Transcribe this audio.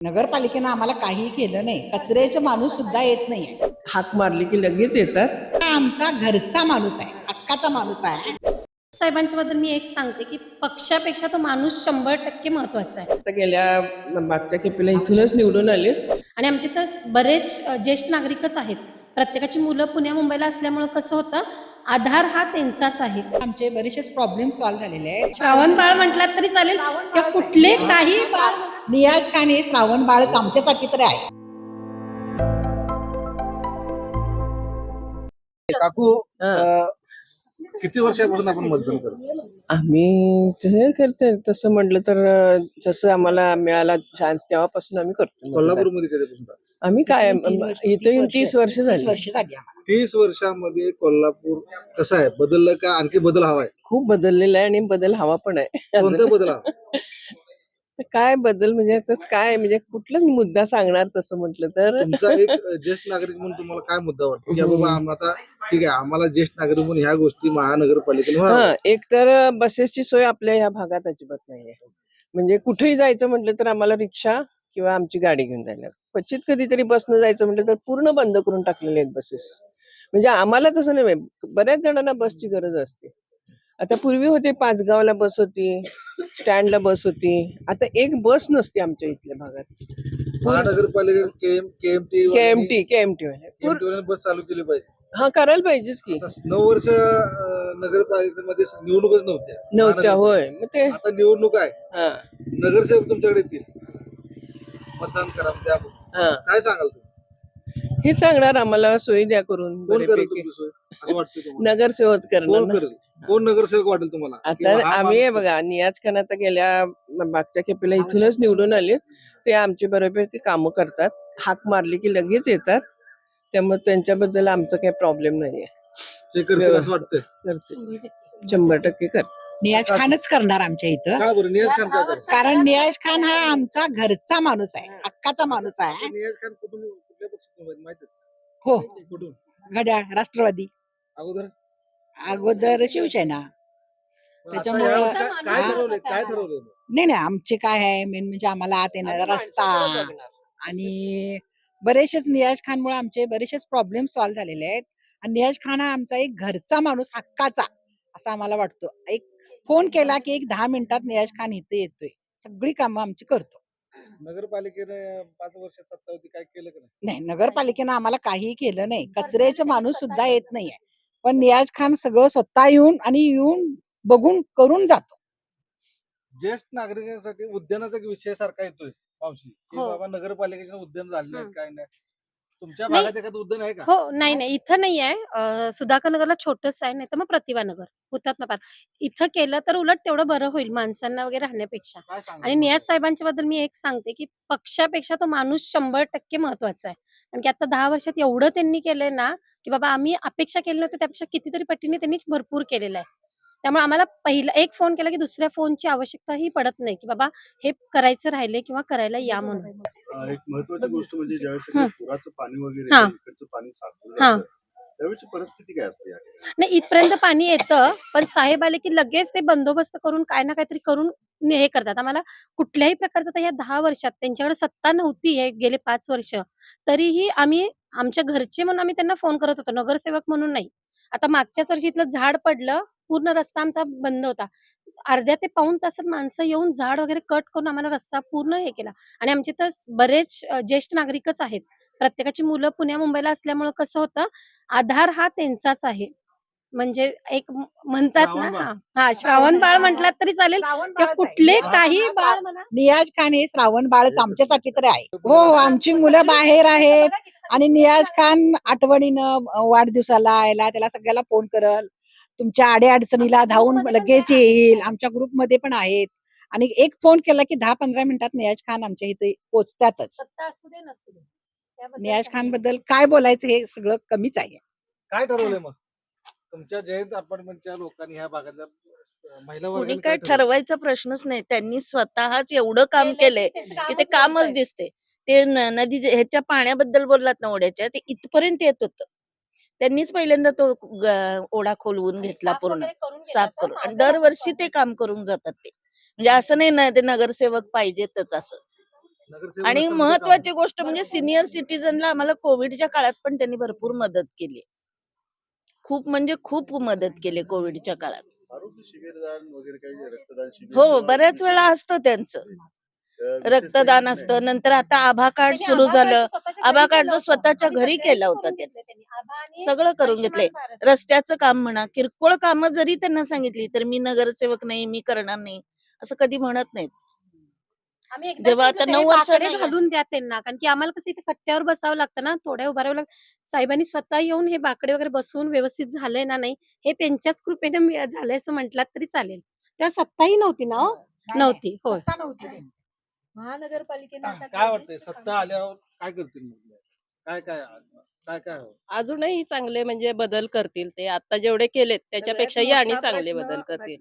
नगरपालिकेनं आम्हाला काहीही केलं नाही. कचऱ्याचा माणूस सुद्धा येत नाहीये. हाक मारली की लगेच येतात. हा आमचा घरचा माणूस आहे, हक्काचा माणूस आहे. साहेबांच्या बद्दल मी एक सांगते की पक्षापेक्षा तो माणूस 100% महत्वाचा आहे. आता गेल्या मागच्या खेपेला इथूनच निवडून आले. आणि आमचे तर बरेच ज्येष्ठ नागरिकच आहेत. प्रत्येकाची मुलं पुण्या मुंबईला असल्यामुळं कसं होतं, आधार हा त्यांचाच आहे. आमचे बरेचसे प्रॉब्लेम सॉल्व्ह झालेले आहेत. श्रावण बाळ म्हटलात तरी चालेल किंवा कुठले काही बाळ. नियाज खान हे श्रावण बाळच आमच्यासाठी तर आहे. काकू हा. किती वर्षापासून आपण मतदान करतो? आम्ही हे करते तसं म्हटलं तर जसं आम्हाला मिळाला चान्स तेव्हापासून आम्ही करतो. कोल्हापूरमध्ये कधीपासून? आम्ही काय इथं येऊन 30 वर्ष झाली. 30 वर्ष झाली आम्हाला. 30 वर्षामध्ये कोल्हापूर कसं आहे? बदललं का आणखी बदल हवाय? खूप बदललेलं आहे आणि बदल हवा पण आहे. कोणता बदल हवा? तर काय बदल म्हणजे तसं काय म्हणजे कुठलाच मुद्दा सांगणार तसं म्हटलं तर तुमचा एक ज्येष्ठ नागरिक म्हणून तुम्हाला काय मुद्दा वाटतो की बाबा आता ठीक आहे, आम्हाला ज्येष्ठ नागरिक म्हणून ह्या गोष्टी महानगरपालिकेने व्हाव्या. हा एक तर बसेसची सोय आपल्या ह्या भागात अजिबात नाहीये. म्हणजे कुठेही जायचं म्हटलं तर आम्हाला रिक्षा किंवा आमची गाडी घेऊन जायला लागतं. क्वचित कधीतरी बसनं जायचं म्हटलं तर पूर्ण बंद करून टाकलेले आहेत बसेस. म्हणजे आम्हालाच असं नाही, बऱ्याच जणांना बसची गरज असते. आता पूर्वी होते, पाचगावला बस होती, स्टँडला बस होती. आता एक बस नसते आमच्या इथल्या भागात. महानगरपालिका केएमटी केएमटी बस चालू केली पाहिजे. हा करायला पाहिजेच की. आता 9 वर्ष नगरपालिकेमध्ये निवडणूकच नव्हत्या होय. मग ते आता निवडणूक आहे, हा नगरसेवक तुमच्याकडे येतील, मतदान करा त्याबद्दल हा काय सांगाल तुम्ही? हे सांगणार आम्हाला सोयी द्या करून कोण करेल बऱ्यापैकी. तुमची सोय असं वाटतं तुम्हाला? नगरसेवक करणार कोण ना. करेल? कोण नगरसेवक वाटेल तुम्हाला? आता किंवा हा आम्ही हे माणूस- बघा, नियाज खान आता गेल्या मागच्या खेपेला इथूनच निवडून आले. ते आमचे बऱ्यापैकी कामं करतात. हाक मारली की लगेच येतात. त्यामुळे त्यांच्याबद्दल आमचं काही प्रॉब्लेम नाहीये. ते करतील असं वाटतंय. करते 100% करते. नियाज खानच करणार आमच्या इथं. का बरं नियाज खान काय करतात? कारण नियाज खान हा आमचा घरचा माणूस आहे, हक्काचा माणूस आहे. नियाज खान कुठल्या पक्षातून माहिती हो, कुठून? घड्याळ राष्ट्रवादी, अगोदर अगोदर शिवसेना. आता त्याच्यामुळं- यावेळेस काय हा. ठरवलंय? काय ठरवलंय? नाही आमचे काय आहे मेन म्हणजे आम्हाला आत येणारा रस्ता आणि बरेचसेच नियाज खानमुळे आमचे बरेचसेच प्रॉब्लेम सॉल्व्ह झालेले आहेत. आणि नियाज खान हा आमचा एक घरचा माणूस, हक्काचा, असं आम्हाला वाटतो. एक फोन केला की एक 10 मिनिटात नियाज खान इथे येतोय, सगळी कामं आमची करतो. नगरपालिकेने 5 वर्षात सत्ता होती, काय केलं का नाही? नाही, नगरपालिकेनं आम्हाला काहीही केलं नाही. कचऱ्याचा माणूस सुद्धा येत नाहीये. पण नियाज खान सगळं स्वतः येऊन बघून करून जातो. ज्येष्ठ नागरिकांसाठी उद्यानाचा एक विषय सारखा येतोय मावशी, की हो. बाबा नगरपालिकेचे उद्यान झाले नाहीत, काय नाही. तुमच्या नाही. भागात एखादं उद्यान आहे का? हो, नाही इथं नाही आहे. सुधाकर नगरला छोटंच आहे, नाही तर मग प्रतिभा नगर, हुतात्मा पार्क. इथं केलं तर उलट तेवढं बरं होईल माणसांना वगैरे राहण्यापेक्षा. काय सांगाल आणि नियाज साहेबांच्या बद्दल मी एक सांगते की पक्षापेक्षा तो माणूस 100% महत्वाचा आहे. कारण की आता 10 वर्षात एवढं त्यांनी केलंय ना, की बाबा आम्ही अपेक्षा केली नव्हती त्यापेक्षा कितीतरी पटीने त्यांनी भरपूर केलेलं आहे. त्यामुळे आम्हाला पहिला एक फोन केला की दुसऱ्या फोनची आवश्यकताही पडत नाही, की बाबा हे करायचं राहिले किंवा करायला या म्हणून. एक महत्वाची गोष्ट म्हणजे ज्यावेळेस सगळं पुराचं पाणी वगैरे हा. येतं, इकडचं पाणी साचलं हा. जातं, त्यावेळेची परिस्थिती काय असते या ठिकाणी? नाही, इथपर्यंत पाणी येतं, पण साहेब आले की लगेच ते बंदोबस्त करून काय ना काहीतरी करून हे करतात. आम्हाला कुठल्याही प्रकारचं तर या 10 वर्षात त्यांच्याकडे सत्ता नव्हती, हे गेले 5 वर्ष. तरीही आम्ही आमच्या घरचे म्हणून आम्ही त्यांना फोन करत होतो, नगरसेवक म्हणून नाही. आता मागच्याच वर्षी इथलं झाड पडलं, पूर्ण रस्ता आमचा बंद होता. अर्ध्या ते पाऊण तासात माणसं येऊन झाड वगैरे कट करून आम्हाला रस्ता पूर्ण हे केला. आणि आमचे तर बरेच ज्येष्ठ नागरिकच आहेत. प्रत्येकाची मुलं पुण्या मुंबईला असल्यामुळं कसं होतं, आधार हा त्यांचाच आहे. म्हणजे एक म्हणतात ना, श्रावण बाळ. हा श्रावण बाळ म्हटलात तरी चालेल किंवा कुठले काही बाळ म्हणा. नियाज खान हे श्रावण बाळच आमच्यासाठी तर आहे. हो, आमची मुलं बाहेर आहेत आणि नियाज खान आठवणीनं वाढदिवसाला यायला त्याला सगळ्याला फोन करल, तुमच्या अडीअडचणीला धावून लगेच येईल. आमच्या ग्रुपमध्ये पण आहेत. आणि एक फोन केला की 10-15 मिनिटात नियाज खान आमच्या इथे पोहोचतातच. सत्ता असू दे नसू दे, त्याबद्दल नियाज काही खान बद्दल काय बोलायचं हे सगळं कमीच आहे. काय ठरवलंय मग तुमच्या जयंत अपार्टमेंटच्या लोकांनी ह्या भागातल्या महिला कुणी वर्गाने काय ठरवलं? ठरवायचा प्रश्नच नाही. त्यांनी स्वतःच एवढं काम केलंय की ते कामच दिसते. ते नदी ह्याच्या पाण्याबद्दल बोललात ना, ओढ्याच्या, ते इथपर्यंत येत होतं. त्यांनीच पहिल्यांदा तो ओढा खोलवून घेतला, साफ पूर्ण वगैरे करून साफ घेतात, करून, हा, आणि जरा दरवर्षी ते काम करून जातात. ते म्हणजे असं नाही ना ते नगरसेवक पाहिजेतच असं. नगरसेवक आणि नसताना ते काम महत्वाची गोष्ट म्हणजे सिनियर सिटीजनला आम्हाला कोविडच्या काळात पण त्यांनी भरपूर मदत केली. खूप म्हणजे खूप मदत केली कोविडच्या काळात. आरोग्य शिबिरदान वगैरे काही रक्तदान शिबिर हो, किंवा बऱ्याच विशेष वेळा असतं त्यांचं. विशेष रक्तदान काही असतं. नंतर आता आभा कार्ड त्यांनी सुरू आभा कार्ड झालं. स्वतःच्या आभा घरी कार्ड केलं जो होतं स्वतःच्या आणि घरी सगळेच केला होता करून त्यांनी. घेतले त्यांनी. आभा आणि सगळं करून घेतलंय. आयुष्यमान भारत. रस्त्याचं काम म्हणा, किरकोळ कामं जरी त्यांना सांगितली, तर मी नगरसेवक नाही, मी करणार नाही, असं कधी म्हणत नाहीत. आम्ही एकदा जेव्हा आता सांगितलं, "हे 9 वर्ष बाकडे नाही घालून द्या त्यांना." कारण की आम्हाला कसं इथे कट्ट्यावर बसावं लागतं ना, थोड्या उभं राहावं लागतं. साहेबांनी स्वतः येऊन हे बाकडे वगैरे बसवून व्यवस्थित झालंय ना नाही, हे त्यांच्याच कृपेने झालंय असं म्हटलात तरी चालेल. तेव्हा सत्ताही नव्हती ना हो? नव्हती. होय. सत्ता नव्हती त्यांची. महानगरपालिकेने आता काय वाटतंय सत्ता आल्यावर काय करतील मग? काय काय काय काय हवं? अजूनही चांगले म्हणजे बदल करतील ते. आता जेवढे केलेत त्याच्यापेक्षाही आणि चांगले बदल करतील.